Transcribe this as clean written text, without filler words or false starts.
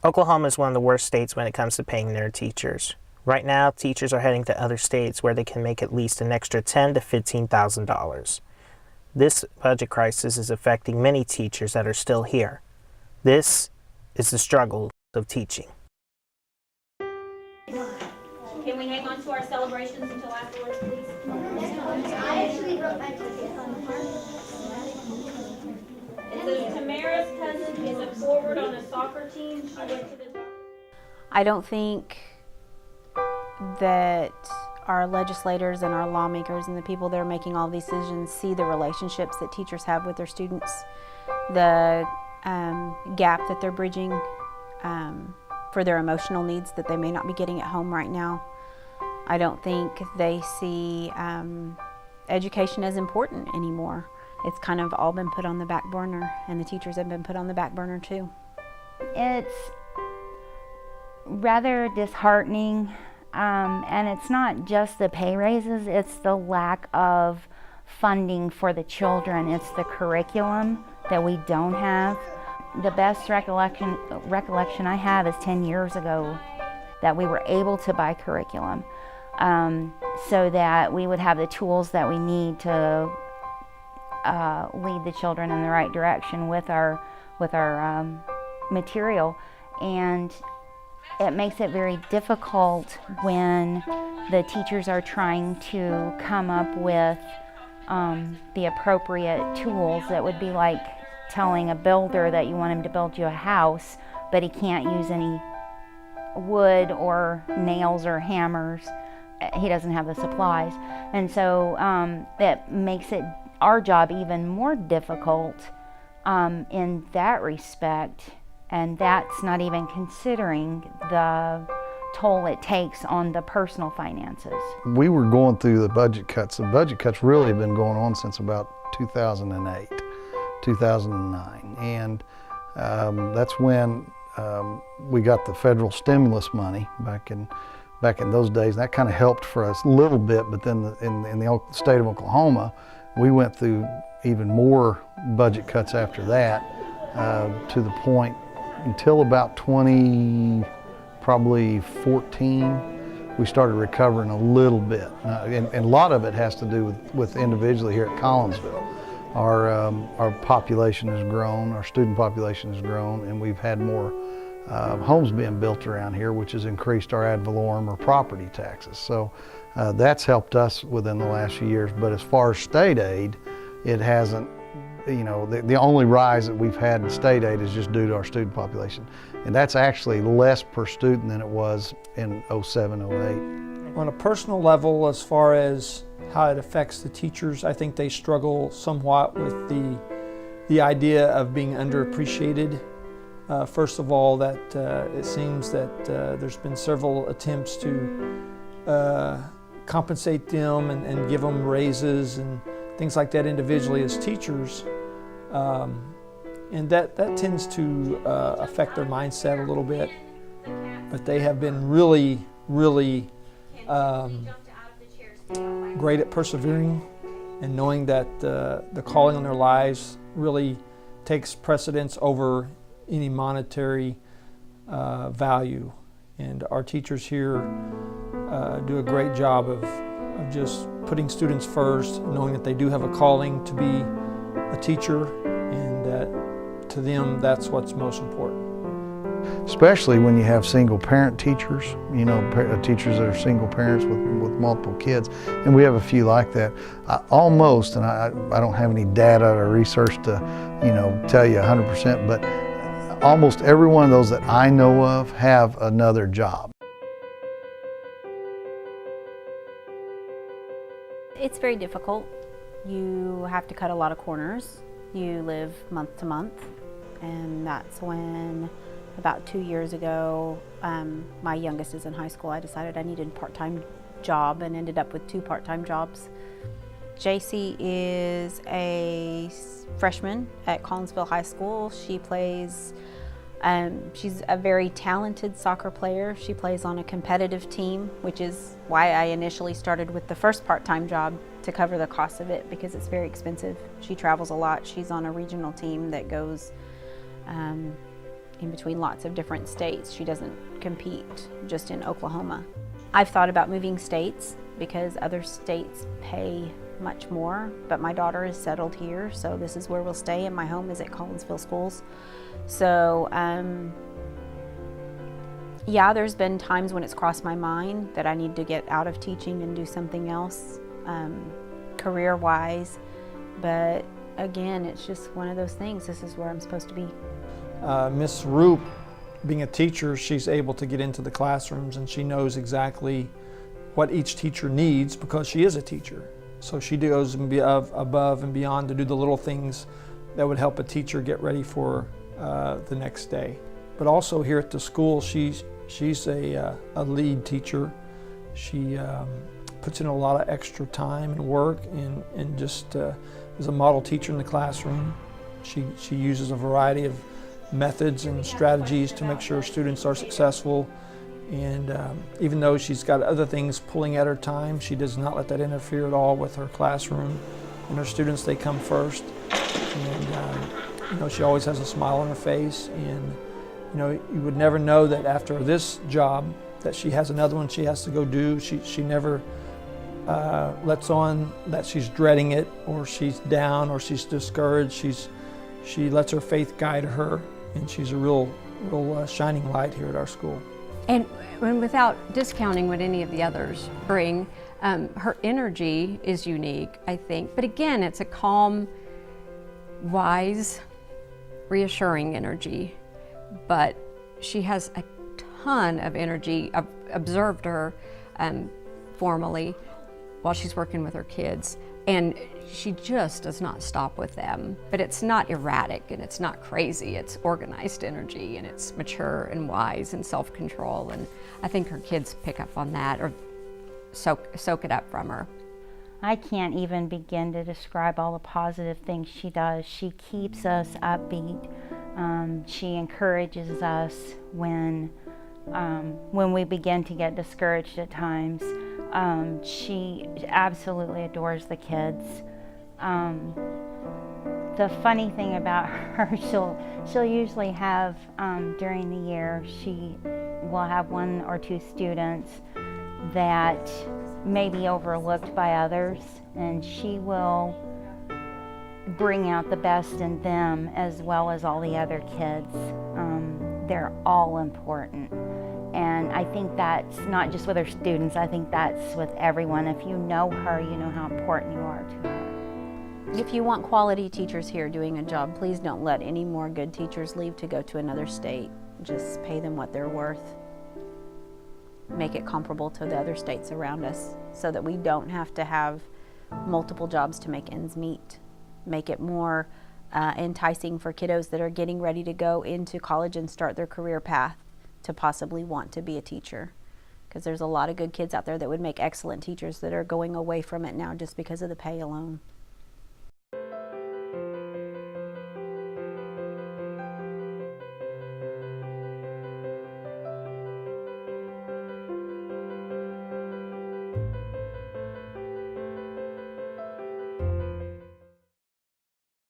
Oklahoma is one of the worst states when it comes to paying their teachers. Right now, teachers are heading to other states where they can make at least an extra $10,000 to $15,000. This budget crisis is affecting many teachers that are still here. This is the struggle of teaching. Can we hang on to our celebrations until afterwards, please? I actually wrote my ticket on the part. It says Tamara's cousin is a forward on a soccer team. She went to the doctor. I don't think that our legislators and our lawmakers and the people that are making all these decisions see the relationships that teachers have with their students, the gap that they're bridging for their emotional needs that they may not be getting at home right now. I don't think they see education as important anymore. It's kind of all been put on the back burner, and the teachers have been put on the back burner too. It's rather disheartening, and it's not just the pay raises, it's the lack of funding for the children. It's the curriculum that we don't have. The best recollection I have is 10 years ago that we were able to buy curriculum so that we would have the tools that we need to lead the children in the right direction with our material. And it makes it very difficult when the teachers are trying to come up with the appropriate tools that would be like telling a builder that you want him to build you a house, but he can't use any wood or nails or hammers. He doesn't have the supplies. And so that makes it our job even more difficult in that respect. And that's not even considering the toll it takes on the personal finances. We were going through the budget cuts. The budget cuts really have been going on since about 2008, 2009. And that's when we got the federal stimulus money back in those days. And that kind of helped for us a little bit, but then in the state of Oklahoma, we went through even more budget cuts after that, to the point until about 2014, we started recovering a little bit. And a lot of it has to do with individually here at Collinsville. Our population has grown, our student population has grown, and we've had more homes being built around here, which has increased our ad valorem or property taxes. So that's helped us within the last few years. But as far as state aid, it hasn't. You know, the only rise that we've had in state aid is just due to our student population. And that's actually less per student than it was in 07, 08. On a personal level, as far as how it affects the teachers, I think they struggle somewhat with the idea of being underappreciated. First of all, that it seems that there's been several attempts to compensate them and give them raises and things like that individually as teachers, and that tends to affect their mindset a little bit. But they have been really great at persevering and knowing that the calling on their lives really takes precedence over any monetary value. And our teachers here do a great job of just putting students first, knowing that they do have a calling to be a teacher, and that to them that's what's most important. Especially when you have single parent teachers, you know, teachers that are single parents with multiple kids, and we have a few like that. Almost, and I don't have any data or research to, you know, tell you 100%, but almost every one of those that I know of have another job. It's very difficult. You have to cut a lot of corners. You live month to month, and that's when, about 2 years ago, my youngest is in high school, I decided I needed a part-time job and ended up with 2 part-time jobs. JC is a freshman at Collinsville High School. She plays, she's a very talented soccer player. She plays on a competitive team, which is why I initially started with the first part-time job to cover the cost of it, because it's very expensive. She travels a lot. She's on a regional team that goes in between lots of different states. She doesn't compete just in Oklahoma. I've thought about moving states because other states pay much more, but my daughter is settled here, so this is where we'll stay, and my home is at Collinsville schools. So yeah, there's been times when it's crossed my mind that I need to get out of teaching and do something else career-wise, but again, it's just one of those things. This is where I'm supposed to be. Miss Rupe, being a teacher, she's able to get into the classrooms and she knows exactly what each teacher needs because she is a teacher. So she goes above and beyond to do the little things that would help a teacher get ready for the next day. But also here at the school, she's a lead teacher. She puts in a lot of extra time and work and just is a model teacher in the classroom. She uses a variety of methods and strategies to make sure students are successful. And even though she's got other things pulling at her time, she does not let that interfere at all with her classroom. And her students, they come first. And she always has a smile on her face. And you would never know that after this job that she has another one she has to go do. She never lets on that she's dreading it or she's down or she's discouraged. She lets her faith guide her, and she's a real shining light here at our school. And without discounting what any of the others bring, her energy is unique, I think. But again, it's a calm, wise, reassuring energy. But she has a ton of energy. I've observed her formally while she's working with her kids. And she just does not stop with them. But it's not erratic and it's not crazy. It's organized energy and it's mature and wise and self-control. And I think her kids pick up on that or soak it up from her. I can't even begin to describe all the positive things she does. She keeps us upbeat. She encourages us when we begin to get discouraged at times. She absolutely adores the kids. The funny thing about her, she'll usually have, during the year, she will have one or two students that may be overlooked by others, and she will bring out the best in them as well as all the other kids. They're all important. And I think that's not just with her students, I think that's with everyone. If you know her, you know how important you are to her. If you want quality teachers here doing a job, please don't let any more good teachers leave to go to another state. Just pay them what they're worth. Make it comparable to the other states around us so that we don't have to have multiple jobs to make ends meet. Make it more enticing for kiddos that are getting ready to go into college and start their career path to possibly want to be a teacher. Because there's a lot of good kids out there that would make excellent teachers that are going away from it now just because of the pay alone.